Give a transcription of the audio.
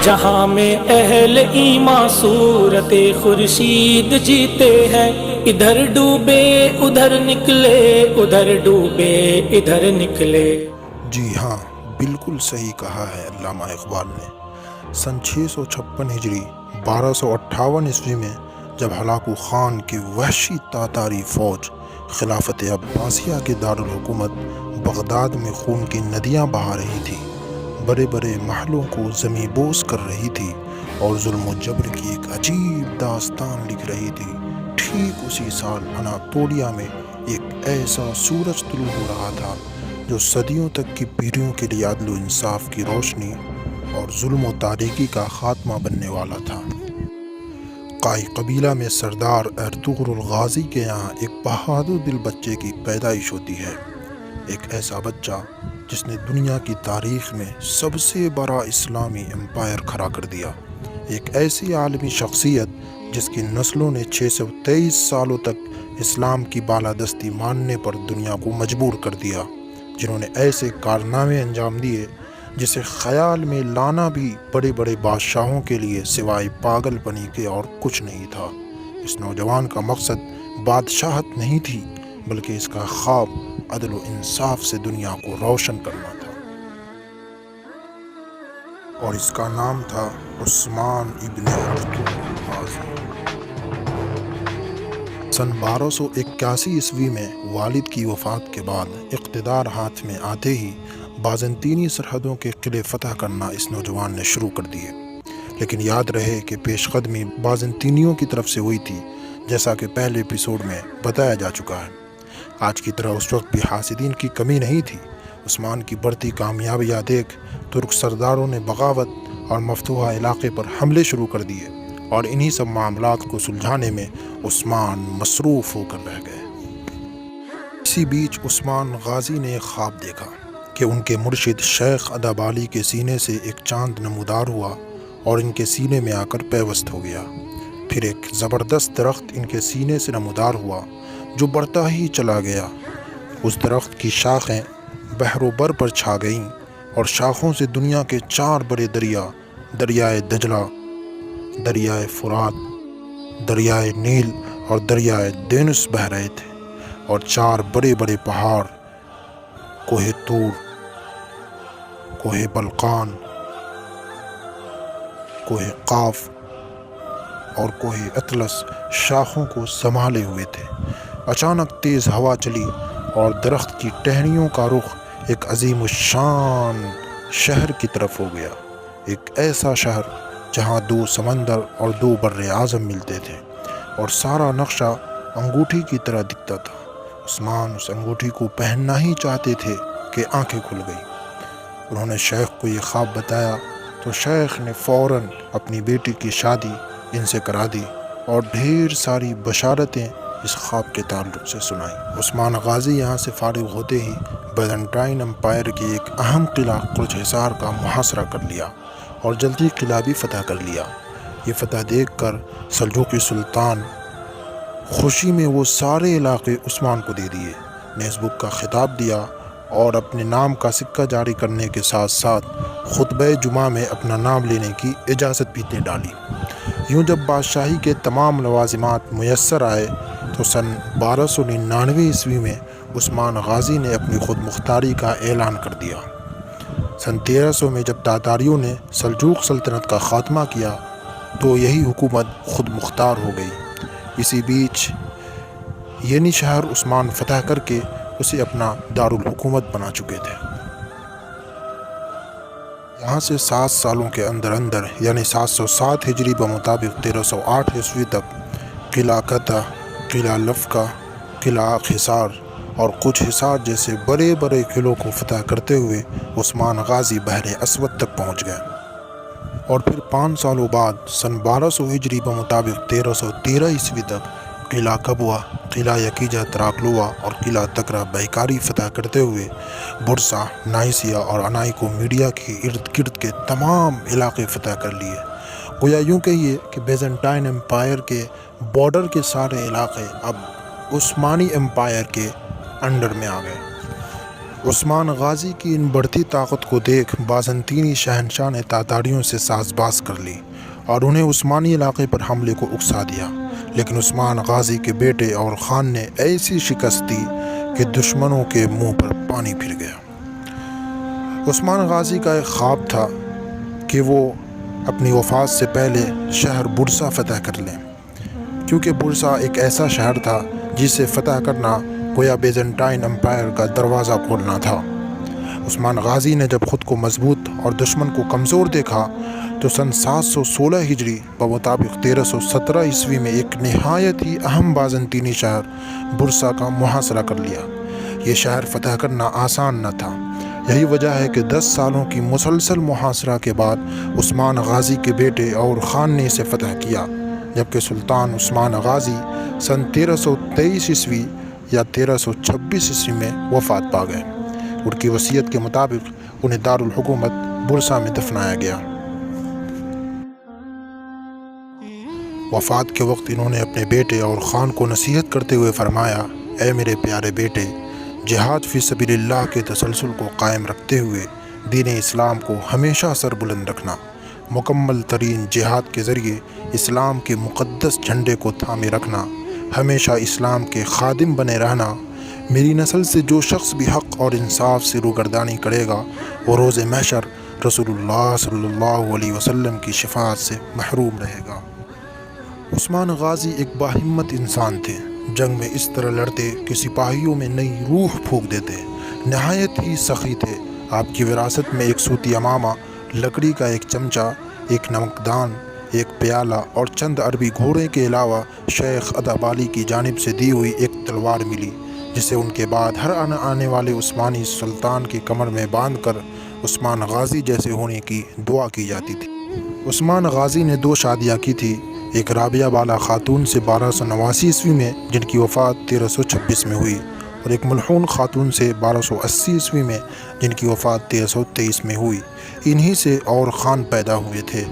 جہاں میں اہل ایمان صورت خورشید جیتے ہیں، ادھر ڈوبے ادھر نکلے، ادھر ڈوبے ادھر نکلے۔ جی ہاں، بالکل صحیح کہا ہے علامہ اقبال نے۔ سن 656 ہجری 1258 عیسوی میں جب ہلاکو خان کی وحشی تاتاری فوج خلافت عباسیہ کے دارالحکومت بغداد میں خون کی ندیاں بہا رہی تھی، بڑے بڑے محلوں کو زمیں بوس کر رہی تھی اور ظلم و جبر کی ایک عجیب داستان لکھ رہی تھی، ٹھیک اسی سال اناطولیہ میں ایک ایسا سورج طلوع ہو رہا تھا جو صدیوں تک کی پیڑھیوں کے لیے عدل و انصاف کی روشنی اور ظلم و تاریکی کا خاتمہ بننے والا تھا۔ قائی قبیلہ میں سردار ارطغرل غازی کے یہاں ایک بہادر دل بچے کی پیدائش ہوتی ہے، ایک ایسا بچہ جس نے دنیا کی تاریخ میں سب سے بڑا اسلامی امپائر کھڑا کر دیا، ایک ایسی عالمی شخصیت جس کی نسلوں نے 623 سالوں تک اسلام کی بالادستی ماننے پر دنیا کو مجبور کر دیا، جنہوں نے ایسے کارنامے انجام دیے جسے خیال میں لانا بھی بڑے بڑے بادشاہوں کے لیے سوائے پاگل پنی کے اور کچھ نہیں تھا۔ اس نوجوان کا مقصد بادشاہت نہیں تھی، بلکہ اس کا خواب عدل و انصاف سے دنیا کو روشن کرنا تھا، اور اس کا نام تھا عثمان ابن ارطغرل غازی۔ سن 1281 عیسوی میں والد کی وفات کے بعد اقتدار ہاتھ میں آتے ہی بازنطینی سرحدوں کے قلعے فتح کرنا اس نوجوان نے شروع کر دیے، لیکن یاد رہے کہ پیش قدمی بازنطینیوں کی طرف سے ہوئی تھی، جیسا کہ پہلے ایپیسوڈ میں بتایا جا چکا ہے۔ آج کی طرح اس وقت بھی حاسدین کی کمی نہیں تھی۔ عثمان کی بڑھتی کامیابیاں دیکھ ترک سرداروں نے بغاوت اور مفتوحہ علاقے پر حملے شروع کر دیے، اور انہی سب معاملات کو سلجھانے میں عثمان مصروف ہو کر رہ گئے۔ اسی بیچ عثمان غازی نے ایک خواب دیکھا کہ ان کے مرشد شیخ ادابالی کے سینے سے ایک چاند نمودار ہوا اور ان کے سینے میں آ کر پیوست ہو گیا۔ پھر ایک زبردست درخت ان کے سینے سے نمودار ہوا جو بڑھتا ہی چلا گیا۔ اس درخت کی شاخیں بحر و بر پر چھا گئیں اور شاخوں سے دنیا کے 4 بڑے دریا، دریائے دجلہ، دریائے فرات، دریائے نیل اور دریائے دینس بہہ رہے تھے، اور 4 بڑے بڑے پہاڑ، کوہ طور، کوہ بلقان، کوہ قاف اور کوہ اطلس شاخوں کو سنبھالے ہوئے تھے۔ اچانک تیز ہوا چلی اور درخت کی ٹہنیوں کا رخ ایک عظیم الشان شہر کی طرف ہو گیا، ایک ایسا شہر جہاں 2 سمندر اور 2 بر اعظم ملتے تھے، اور سارا نقشہ انگوٹھی کی طرح دکھتا تھا۔ عثمان اس انگوٹھی کو پہننا ہی چاہتے تھے کہ آنکھیں کھل گئیں۔ انہوں نے شیخ کو یہ خواب بتایا تو شیخ نے فوراً اپنی بیٹی کی شادی ان سے کرا دی اور ڈھیر ساری بشارتیں اس خواب کے تعلق سے سنائیں۔ عثمان غازی یہاں سے فارغ ہوتے ہی بیزنٹائن امپائر کے ایک اہم قلعہ قلچ حصار کا محاصرہ کر لیا اور جلدی قلعہ بھی فتح کر لیا۔ یہ فتح دیکھ کر سلجوقی سلطان خوشی میں وہ سارے علاقے عثمان کو دے دیے، نیزبک کا خطاب دیا اور اپنے نام کا سکہ جاری کرنے کے ساتھ ساتھ خطبہ جمعہ میں اپنا نام لینے کی اجازت بھی دے ڈالی۔ یوں جب بادشاہی کے تمام لوازمات میسر آئے تو سن 1299 عیسوی میں عثمان غازی نے اپنی خود مختاری کا اعلان کر دیا۔ سن 1300 میں جب تاتاریوں نے سلجوق سلطنت کا خاتمہ کیا تو یہی حکومت خود مختار ہو گئی۔ اسی بیچ ینی شہر عثمان فتح کر کے اسے اپنا دارالحکومت بنا چکے تھے۔ یہاں سے 7 سالوں کے اندر اندر یعنی 707 ہجری بمطابق 1308 عیسوی تک قلعہ قطع، قلعہ لفکا، قلعہ حصار اور کچھ حصار جیسے بڑے بڑے قلعوں کو فتح کرتے ہوئے عثمان غازی بحر اسود تک پہنچ گئے، اور پھر 5 سالوں بعد سن 1200 ہجری بمطابق 1313 عیسوی تک قلعہ کبوا، قلعہ یکیجا تراکلوا اور قلعہ تکرا بیکاری فتح کرتے ہوئے برسا، نائسیا اور انائی میڈیا کے ارد گرد کے تمام علاقے فتح کر لیے۔ گویا یوں کہیے کہ بیزنٹائن امپائر کے بارڈر کے سارے علاقے اب عثمانی امپائر کے انڈر میں آ گئے۔ عثمان غازی کی ان بڑھتی طاقت کو دیکھ بازنطینی شہنشاہ نے تاتاریوں سے ساز باز کر لی اور انہیں عثمانی علاقے پر حملے کو اکسا دیا، لیکن عثمان غازی کے بیٹے اور خان نے ایسی شکست دی کہ دشمنوں کے منہ پر پانی پھر گیا۔ عثمان غازی کا ایک خواب تھا کہ وہ اپنی وفات سے پہلے شہر برسا فتح کر لیں، کیونکہ برسا ایک ایسا شہر تھا جسے فتح کرنا گویا بیزنٹائن امپائر کا دروازہ کھولنا تھا۔ عثمان غازی نے جب خود کو مضبوط اور دشمن کو کمزور دیکھا تو سن 716 ہجری بمطابق 1317 عیسوی میں ایک نہایت ہی اہم بازنطینی شہر برسا کا محاصرہ کر لیا۔ یہ شہر فتح کرنا آسان نہ تھا، یہی وجہ ہے کہ 10 سالوں کی مسلسل محاصرہ کے بعد عثمان غازی کے بیٹے اور خان نے اسے فتح کیا، جبکہ سلطان عثمان غازی سن 1323 عیسوی یا 1326 عیسوی میں وفات پا گئے۔ ان کی وصیت کے مطابق انہیں دارالحکومت برسا میں دفنایا گیا۔ وفات کے وقت انہوں نے اپنے بیٹے اور خان کو نصیحت کرتے ہوئے فرمایا، اے میرے پیارے بیٹے، جہاد فی سبیل اللہ کے تسلسل کو قائم رکھتے ہوئے دین اسلام کو ہمیشہ سر بلند رکھنا، مکمل ترین جہاد کے ذریعے اسلام کے مقدس جھنڈے کو تھامے رکھنا، ہمیشہ اسلام کے خادم بنے رہنا۔ میری نسل سے جو شخص بھی حق اور انصاف سے روگردانی کرے گا وہ روز محشر رسول اللہ صلی اللہ علیہ وسلم کی شفاعت سے محروم رہے گا۔ عثمان غازی ایک باہمت انسان تھے، جنگ میں اس طرح لڑتے کہ سپاہیوں میں نئی روح پھونک دیتے، نہایت ہی سخی تھے۔ آپ کی وراثت میں ایک سوتی امامہ، لکڑی کا ایک چمچہ، ایک نمکدان، ایک پیالہ اور چند عربی گھوڑے کے علاوہ شیخ ادابالی کی جانب سے دی ہوئی ایک تلوار ملی، جسے ان کے بعد ہر آنے والے عثمانی سلطان کی کمر میں باندھ کر عثمان غازی جیسے ہونے کی دعا کی جاتی تھی۔ عثمان غازی نے 2 شادیاں کی تھی، ایک رابعہ بالا خاتون سے 1289 عیسوی میں جن کی وفات 1326 میں ہوئی، اور ایک ملحون خاتون سے 1280 عیسوی میں جن کی وفات 1323 میں ہوئی۔ انہی سے اور خان پیدا ہوئے تھے۔